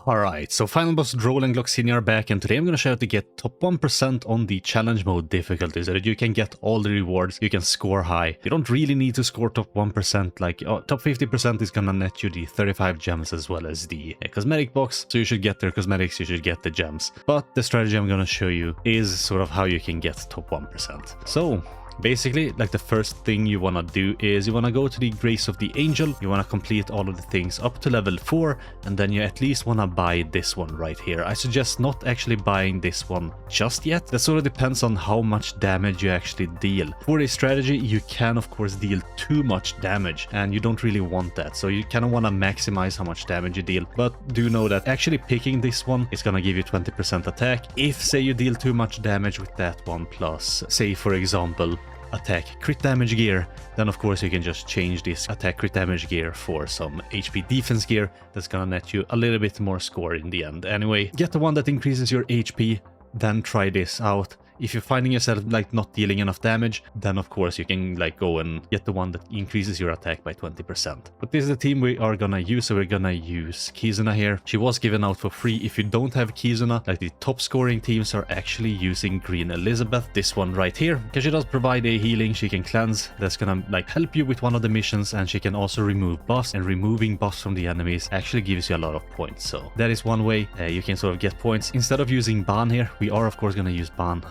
Alright, so final boss Drole and Gloxinia are back, and today I'm gonna show you how to get top 1% on the challenge mode difficulty so that you can get all the rewards, you can score high. You don't really need to score top 1%, like top 50% is gonna net you the 35 gems as well as the cosmetic box, so you should get their cosmetics, you should get the gems. But the strategy I'm gonna show you is sort of how you can get top 1%. So basically, like the first thing you want to do is you want to go to the Grace of the Angel, you want to complete all of the things up to level 4, and then you at least want to buy this one right here. I suggest not actually buying this one just yet. That sort of depends on how much damage you actually deal. For this strategy, you can of course deal too much damage, and you don't really want that. So you kind of want to maximize how much damage you deal. But do know that actually picking this one is going to give you 20% attack. If, say, you deal too much damage with that one, plus, say, for example, attack crit damage gear, then of course you can just change this attack crit damage gear for some HP defense gear that's gonna net you a little bit more score in the end. Anyway, get the one that increases your HP, then try this out. If you're finding yourself like not dealing enough damage, then of course you can like go and get the one that increases your attack by 20%. But this is the team we are gonna use, so we're gonna use Kizuna here. She was given out for free. If you don't have Kizuna, like the top scoring teams are actually using Green Elizabeth, this one right here, because she does provide a healing. She can cleanse, that's gonna like help you with one of the missions, and she can also remove buffs, and removing buffs from the enemies actually gives you a lot of points. So that is one way you can sort of get points. Instead of using Ban here, we are of course gonna use Ban.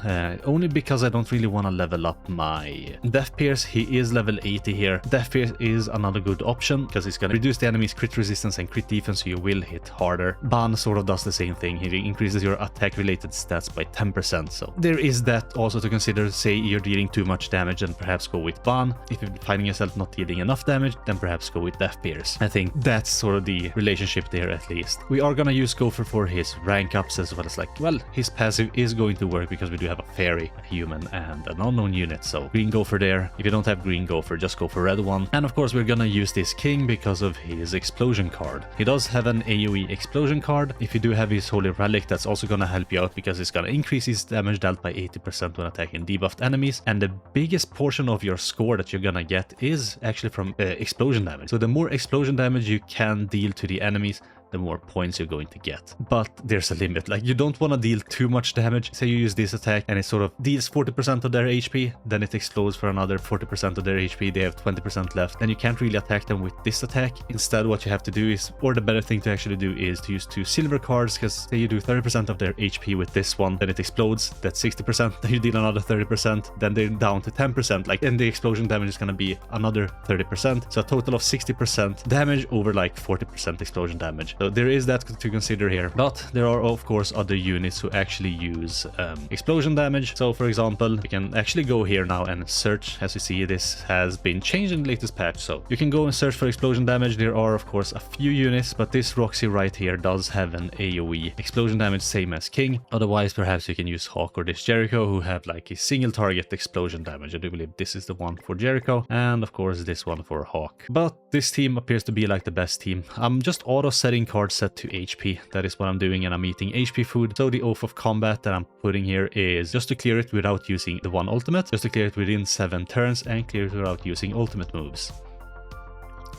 Only because I don't really want to level up my Death Pierce. He is level 80 here. Death Pierce is another good option because it's going to reduce the enemy's crit resistance and crit defense, so you will hit harder. Ban sort of does the same thing. He increases your attack related stats by 10%. So there is that also to consider. Say you're dealing too much damage, and perhaps go with Ban. If you're finding yourself not dealing enough damage, then perhaps go with Death Pierce. I think that's sort of the relationship there at least. We are going to use Gopher for his rank ups as well as like, well, his passive is going to work because we do have a fairy, a human, and an unknown unit. So green Gopher there. If you don't have green Gopher, just go for red one. And of course we're gonna use this king because of his explosion card. He does have an AoE explosion card. If you do have his holy relic, that's also gonna help you out because it's gonna increase his damage dealt by 80% when attacking debuffed enemies. And the biggest portion of your score that you're gonna get is actually from explosion damage. So the more explosion damage you can deal to the enemies, the more points you're going to get. But there's a limit. Like, you don't want to deal too much damage. Say you use this attack and it sort of deals 40% of their HP, then it explodes for another 40% of their HP, they have 20% left, and you can't really attack them with this attack. Instead, what you have to do is, or the better thing to actually do, is to use 2 silver cards, because say you do 30% of their HP with this one, then it explodes, that's 60%, then you deal another 30%, then they're down to 10%, like, and the explosion damage is going to be another 30%, so a total of 60% damage over like 40% explosion damage. So there is that to consider here. But there are of course other units who actually use explosion damage. So for example, we can actually go here now and search. As you see, this has been changed in the latest patch, so you can go and search for explosion damage. There are of course a few units, but this Roxy right here does have an AoE explosion damage, same as King. Otherwise, perhaps you can use Hawk or this Jericho, who have like a single target explosion damage. I do believe this is the one for Jericho, and of course this one for Hawk. But this team appears to be like the best team. I'm just auto setting cards set to HP. That is what I'm doing, and I'm eating HP food. So the Oath of Combat that I'm putting here is just to clear it without using the one ultimate, just to clear it within 7 turns and clear it without using ultimate moves.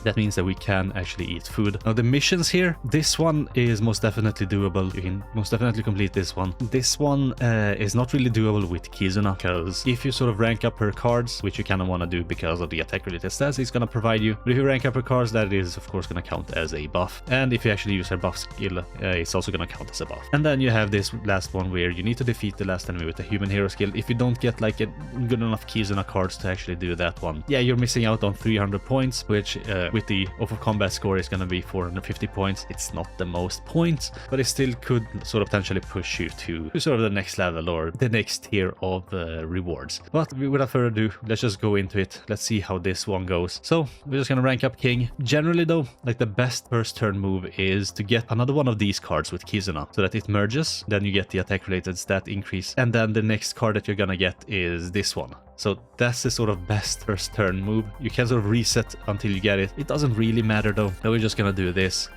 That means that we can actually eat food. Now the missions here, this one is most definitely doable. You can most definitely complete this one. This one is not really doable with Kizuna, because if you sort of rank up her cards, which you kind of want to do because of the attack related stats it's going to provide you, but if you rank up her cards, that is of course going to count as a buff. And if you actually use her buff skill, it's also going to count as a buff. And then you have this last one where you need to defeat the last enemy with the human hero skill. If you don't get like a good enough Kizuna cards to actually do that one, yeah, you're missing out on 300 points, which with the Oath of Combat score is going to be 450 points. It's not the most points, but it still could sort of potentially push you to sort of the next level or the next tier of rewards. But without further ado, let's just go into it. Let's see how this one goes. So we're just going to rank up King. Generally though, like the best first turn move is to get another one of these cards with Kizuna so that it merges. Then you get the attack related stat increase. And then the next card that you're going to get is this one. So that's the sort of best first turn move. You can sort of reset until you get it. It doesn't really matter though. Now we're just gonna do this.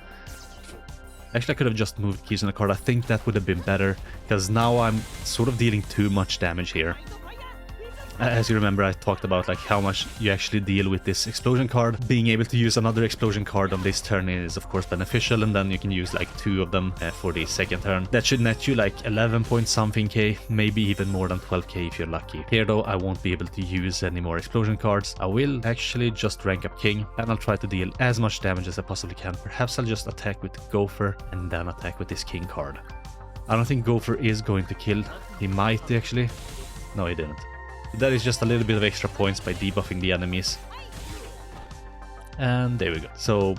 Actually, I could have just moved Kizuna card. I think that would have been better, because now I'm sort of dealing too much damage here. As you remember, I talked about like how much you actually deal with this explosion card. Being able to use another explosion card on this turn is of course beneficial, and then you can use like 2 of them for the second turn. That should net you like 11 point something K, maybe even more than 12k if you're lucky. Here though, I won't be able to use any more explosion cards. I will actually just rank up King, and I'll try to deal as much damage as I possibly can. Perhaps I'll just attack with Gopher and then attack with this King card. I don't think Gopher is going to kill. He might actually. No, he didn't. That is just a little bit of extra points by debuffing the enemies. And there we go. So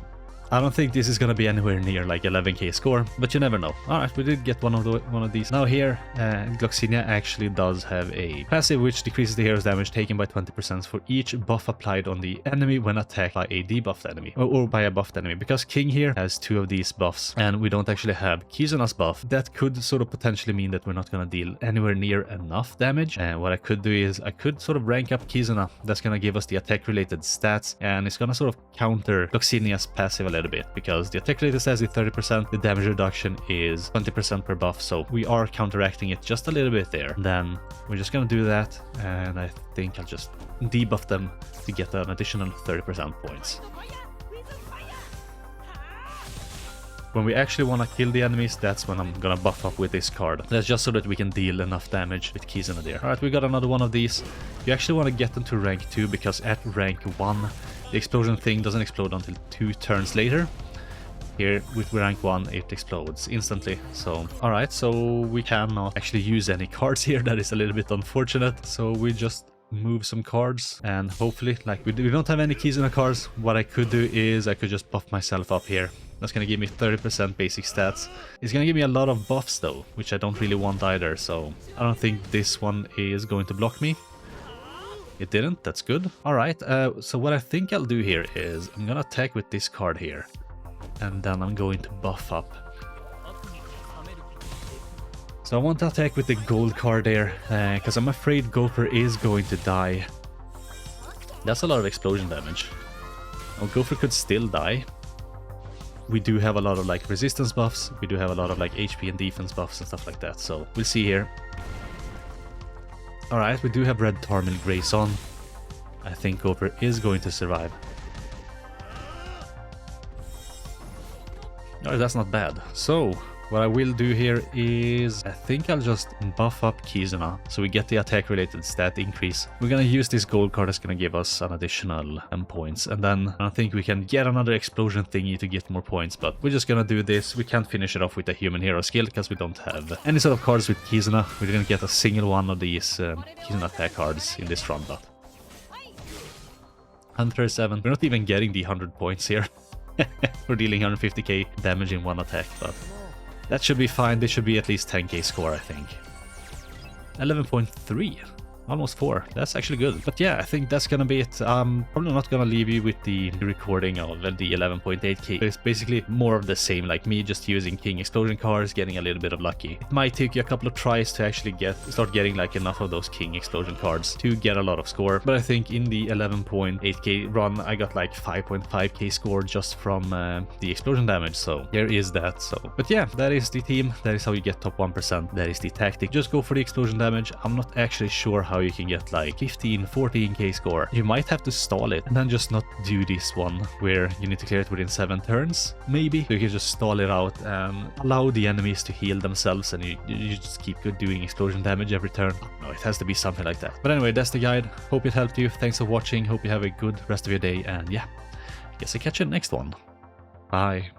I don't think this is gonna be anywhere near like 11k score, but you never know. Alright, we did get one of these. Now here, Gloxinia actually does have a passive which decreases the hero's damage taken by 20% for each buff applied on the enemy when attacked by a debuffed enemy, or by a buffed enemy. Because King here has 2 of these buffs, and we don't actually have Kizuna's buff, that could sort of potentially mean that we're not gonna deal anywhere near enough damage. And what I could do is I could sort of rank up Kizuna. That's gonna give us the attack related stats, and it's gonna sort of counter Gloxinia's passive a little bit, because the attack rate is 30%, the damage reduction is 20% per buff, so we are counteracting it just a little bit there. Then we're just gonna do that, and I think I'll just debuff them to get an additional 30% points. When we actually want to kill the enemies, that's when I'm gonna buff up with this card. That's just so that we can deal enough damage with Kizuna there. Alright, we got another one of these. You actually want to get them to rank 2, because at rank 1, the explosion thing doesn't explode until 2 turns later. Here, with rank 1, it explodes instantly. So, alright, so we cannot actually use any cards here. That is a little bit unfortunate. So we just move some cards, and hopefully, like, we don't have any Kizuna cards. What I could do is I could just buff myself up here. That's gonna give me 30% basic stats. It's gonna give me a lot of buffs though, which I don't really want either. So I don't think this one is going to block me. It didn't, that's good. Alright, so what I think I'll do here is I'm gonna attack with this card here, and then I'm going to buff up. So I want to attack with the gold card there, because I'm afraid Gopher is going to die. That's a lot of explosion damage. Well, Gopher could still die. We do have a lot of like resistance buffs, we do have a lot of like HP and defense buffs and stuff like that, so we'll see here. Alright, we do have Red Tarmil Grace on. I think Gopher is going to survive. Alright, that's not bad. So, what I will do here is, I think I'll just buff up Kizuna, so we get the attack related stat increase. We're gonna use this gold card that's gonna give us an additional points, and then I think we can get another explosion thingy to get more points, but we're just gonna do this. We can't finish it off with a human hero skill because we don't have any sort of cards with Kizuna. We're gonna get a single one of these Kizuna attack cards in this run, but 137. We're not even getting the 100 points here. We're dealing 150k damage in one attack, but that should be fine. This should be at least 10k score, I think. 11.3. Almost 4. That's actually good. But yeah, I think that's gonna be it. Probably not gonna leave you with the recording of the 11.8k. It's basically more of the same, like me just using King explosion cards, getting a little bit of lucky. It might take you a couple of tries to actually start getting like enough of those King explosion cards to get a lot of score. But I think in the 11.8k run, I got like 5.5k score just from the explosion damage. So there is that. So, but yeah, that is the team. That is how you get top 1%. That is the tactic. Just go for the explosion damage. I'm not actually sure how you can get like 15, 14k score. You might have to stall it and then just not do this one where you need to clear it within 7 turns. Maybe so you can just stall it out and allow the enemies to heal themselves, and you just keep doing explosion damage every turn. No, it has to be something like that. But anyway, that's the guide. Hope it helped you. Thanks for watching. Hope you have a good rest of your day, and yeah, I guess I'll catch you in the next one. Bye.